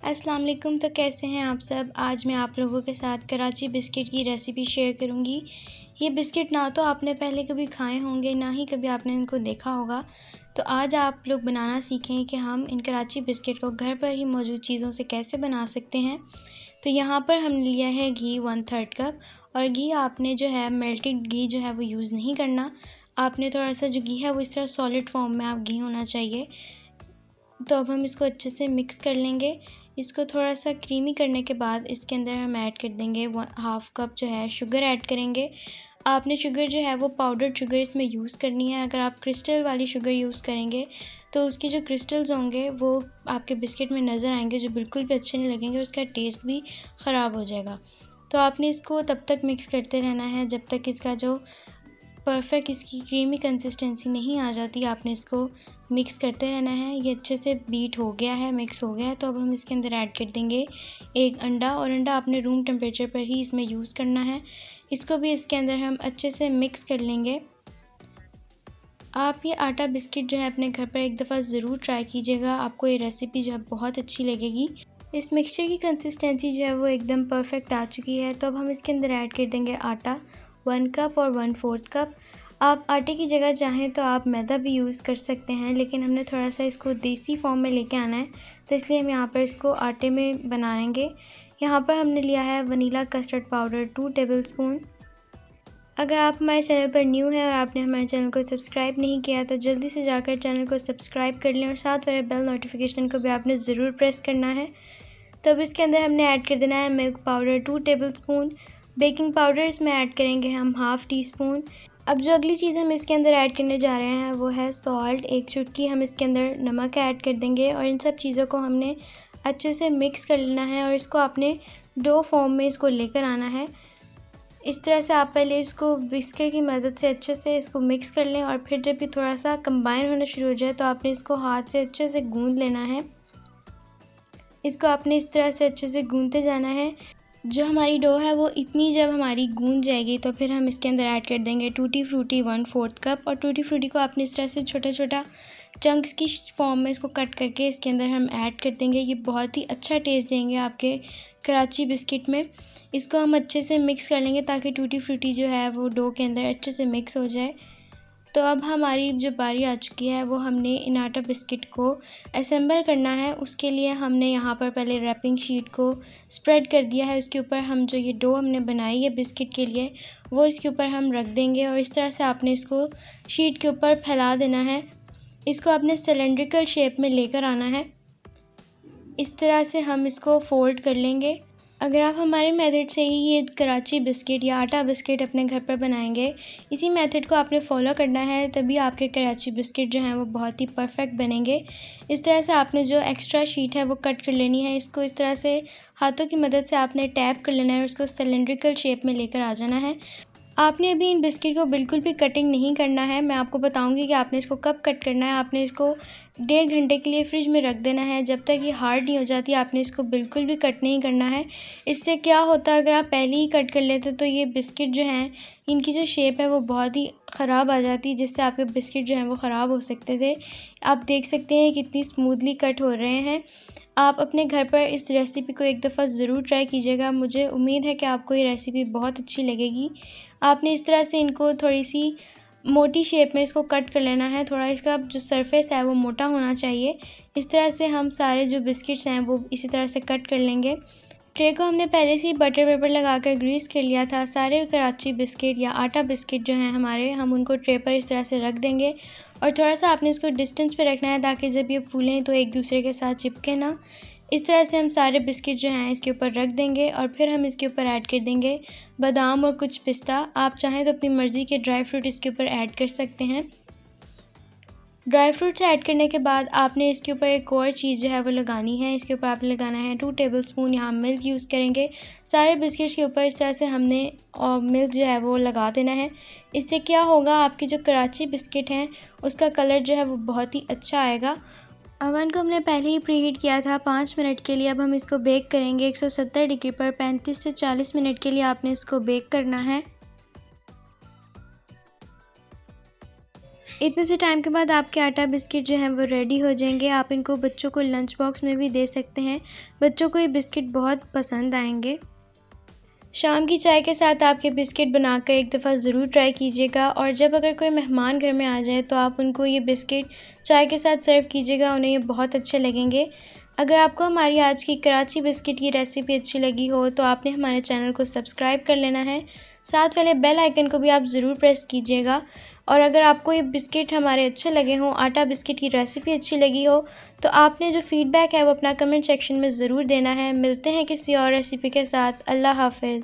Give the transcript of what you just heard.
अस्सलाम वालेकुम। तो कैसे हैं आप सब। आज मैं आप लोगों के साथ कराची बिस्किट की रेसिपी शेयर करूंगी। ये बिस्किट ना तो आपने पहले कभी खाए होंगे, ना ही कभी आपने इनको देखा होगा। तो आज आप लोग बनाना सीखें कि हम इन कराची बिस्किट को घर पर ही मौजूद चीज़ों से कैसे बना सकते हैं। तो यहाँ पर हमने लिया है घी 1/3 कप। और घी आपने जो है मेल्टेड घी जो है वो यूज़ नहीं करना। आपने थोड़ा सा जो घी है वो इस तरह सॉलिड फॉर्म में आप घी होना चाहिए। तो अब हम इसको अच्छे से मिक्स कर लेंगे। इसको थोड़ा सा क्रीमी करने के बाद इसके अंदर हम ऐड कर देंगे 1/2 कप जो है शुगर ऐड करेंगे। आपने शुगर जो है वो पाउडर्ड शुगर इसमें यूज़ करनी है। अगर आप क्रिस्टल वाली शुगर यूज़ करेंगे तो उसके जो क्रिस्टल्स होंगे वो आपके बिस्किट में नज़र आएंगे, जो बिल्कुल भी अच्छे नहीं लगेंगे और उसका टेस्ट भी ख़राब हो जाएगा। तो आपने इसको तब तक मिक्स करते रहना है जब तक इसका जो परफेक्ट इसकी क्रीमी कंसिस्टेंसी नहीं आ जाती। आपने इसको मिक्स करते रहना है। ये अच्छे से बीट हो गया है, मिक्स हो गया है। तो अब हम इसके अंदर ऐड कर देंगे एक अंडा, और अंडा आपने रूम टेम्परेचर पर ही इसमें यूज़ करना है। इसको भी इसके अंदर हम अच्छे से मिक्स कर लेंगे। आप ये आटा बिस्किट जो है अपने घर पर एक दफ़ा ज़रूर ट्राई कीजिएगा, आपको ये रेसिपी जो है बहुत अच्छी लगेगी। इस मिक्सचर की कंसिस्टेंसी जो है वो एकदम परफेक्ट आ चुकी है। तो अब हम इसके अंदर ऐड कर देंगे आटा 1 कप और 1/4 कप। आप आटे की जगह चाहें तो आप मैदा भी यूज़ कर सकते हैं, लेकिन हमने थोड़ा सा इसको देसी फॉर्म में लेके आना है, तो इसलिए हम यहाँ पर इसको आटे में बनाएंगे। यहाँ पर हमने लिया है वनीला कस्टर्ड पाउडर 2 टेबलस्पून। अगर आप हमारे चैनल पर न्यू हैं और आपने हमारे चैनल को सब्सक्राइब नहीं किया तो जल्दी से जाकर चैनल को सब्सक्राइब कर लें, और साथ वाले बेल नोटिफिकेशन को भी आपने ज़रूर प्रेस करना है। तो अब इसके अंदर हमने ऐड कर देना है milk powder 2 tablespoon. Baking powder इसमें ऐड करेंगे हम 1/2 टीस्पून। अब जो अगली चीज़ हम इसके अंदर ऐड करने जा रहे हैं वो है सॉल्ट। 1 चुटकी हम इसके अंदर नमक ऐड कर देंगे, और इन सब चीज़ों को हमने अच्छे से मिक्स कर लेना है, और इसको आपने डो फॉर्म में इसको लेकर आना है। इस तरह से आप पहले इसको विस्कर की मदद से अच्छे से इसको मिक्स कर लें, और फिर जब ये थोड़ा सा कंबाइन होना शुरू हो जाए तो आपने इसको हाथ से अच्छे से गूंद लेना है। इसको आपने इस तरह से अच्छे से गूंदते जाना है। जो हमारी डो है वो इतनी जब हमारी गूंद जाएगी तो फिर हम इसके अंदर ऐड कर देंगे टूटी फ्रूटी 1/4 कप। और टूटी फ्रूटी को आपने इस तरह से छोटा छोटा चंक्स की फॉर्म में इसको कट करके इसके अंदर हम ऐड कर देंगे। ये बहुत ही अच्छा टेस्ट देंगे आपके कराची बिस्किट में। इसको हम अच्छे से मिक्स कर लेंगे ताकि टूटी फ्रूटी जो है वो डो के अंदर अच्छे से मिक्स हो जाए। तो अब हमारी जो बारी आ चुकी है वो हमने इन आटा बिस्किट को असेंबल करना है। उसके लिए हमने यहाँ पर पहले रैपिंग शीट को स्प्रेड कर दिया है। उसके ऊपर हम जो ये डो हमने बनाई है बिस्किट के लिए वो इसके ऊपर हम रख देंगे, और इस तरह से आपने इसको शीट के ऊपर फैला देना है। इसको आपने सिलेंड्रिकल शेप में लेकर आना है। इस तरह से हम इसको फोल्ड कर लेंगे। अगर आप हमारे मेथड से ही ये कराची बिस्किट या आटा बिस्किट अपने घर पर बनाएंगे, इसी मेथड को आपने फॉलो करना है, तभी आपके कराची बिस्किट जो हैं वो बहुत ही परफेक्ट बनेंगे। इस तरह से आपने जो एक्स्ट्रा शीट है वो कट कर लेनी है। इसको इस तरह से हाथों की मदद से आपने टैप कर लेना है और उसको सिलेंड्रिकल शेप में लेकर आ जाना है। आपने अभी इन बिस्किट को बिल्कुल भी कटिंग नहीं करना है। मैं आपको बताऊंगी कि आपने इसको कब कट करना है। आपने इसको 1.5 घंटे के लिए फ्रिज में रख देना है। जब तक ये हार्ड नहीं हो जाती आपने इसको बिल्कुल भी कट नहीं करना है। इससे क्या होता है, अगर आप पहले ही कट कर लेते तो ये बिस्किट जो हैं इनकी जो शेप है वो बहुत ही ख़राब आ जाती, जिससे आपके बिस्किट जो हैं वो ख़राब हो सकते थे। आप देख सकते हैं कितनी स्मूथली कट हो रहे हैं। आप अपने घर पर इस रेसिपी को एक दफ़ा ज़रूर ट्राई कीजिएगा। मुझे उम्मीद है कि आपको ये रेसिपी बहुत अच्छी लगेगी। आपने इस तरह से इनको थोड़ी सी मोटी शेप में इसको कट कर लेना है। थोड़ा इसका जो सरफेस है वो मोटा होना चाहिए। इस तरह से हम सारे जो बिस्किट्स हैं वो इसी तरह से कट कर लेंगे। ट्रे को हमने पहले से ही बटर पेपर लगाकर ग्रीस कर लिया था। सारे कराची बिस्किट या आटा बिस्किट जो हैं हमारे, हम उनको ट्रे पर इस तरह से रख देंगे, और थोड़ा सा आपने इसको डिस्टेंस पे रखना है ताकि जब ये फूलें तो एक दूसरे के साथ चिपके ना। इस तरह से हम सारे बिस्किट जो हैं इसके ऊपर रख देंगे, और फिर हम इसके ऊपर ऐड कर देंगे बादाम और कुछ पिस्ता। आप चाहें तो अपनी मर्ज़ी के ड्राई फ्रूट इसके ऊपर ऐड कर सकते हैं। ड्राई फ्रूट्स ऐड करने के बाद आपने इसके ऊपर एक और चीज़ जो है वो लगानी है। इसके ऊपर आपने लगाना है 2 टेबलस्पून यहाँ मिल्क यूज़ करेंगे। सारे बिस्किट्स के ऊपर इस तरह से हमने मिल्क जो है वो लगा देना है। इससे क्या होगा, आपकी जो कराची बिस्किट हैं उसका कलर जो है वो बहुत ही अच्छा आएगा। अवन को हमने पहले ही प्रीहीट किया था 5 मिनट के लिए। अब हम इसको बेक करेंगे 170 डिग्री पर 35 से 40 मिनट के लिए आपने इसको बेक करना है। इतने से टाइम के बाद आपके आटा बिस्किट जो हैं वो रेडी हो जाएंगे। आप इनको बच्चों को लंच बॉक्स में भी दे सकते हैं। बच्चों को ये बिस्किट बहुत पसंद आएंगे। शाम की चाय के साथ आपके बिस्किट बनाकर एक दफ़ा ज़रूर ट्राई कीजिएगा, और जब अगर कोई मेहमान घर में आ जाए तो आप उनको ये बिस्किट चाय के साथ सर्व कीजिएगा, उन्हें ये बहुत अच्छे लगेंगे। अगर आपको हमारी आज की कराची बिस्किट की रेसिपी अच्छी लगी हो तो आपने हमारे चैनल को सब्सक्राइब कर लेना है। साथ वाले बेल आइकन को भी आप ज़रूर प्रेस कीजिएगा। और अगर आपको ये बिस्किट हमारे अच्छे लगे हों, आटा बिस्किट की रेसिपी अच्छी लगी हो, तो आपने जो फ़ीडबैक है वो अपना कमेंट सेक्शन में ज़रूर देना है। मिलते हैं किसी और रेसिपी के साथ। अल्लाह हाफ़िज़।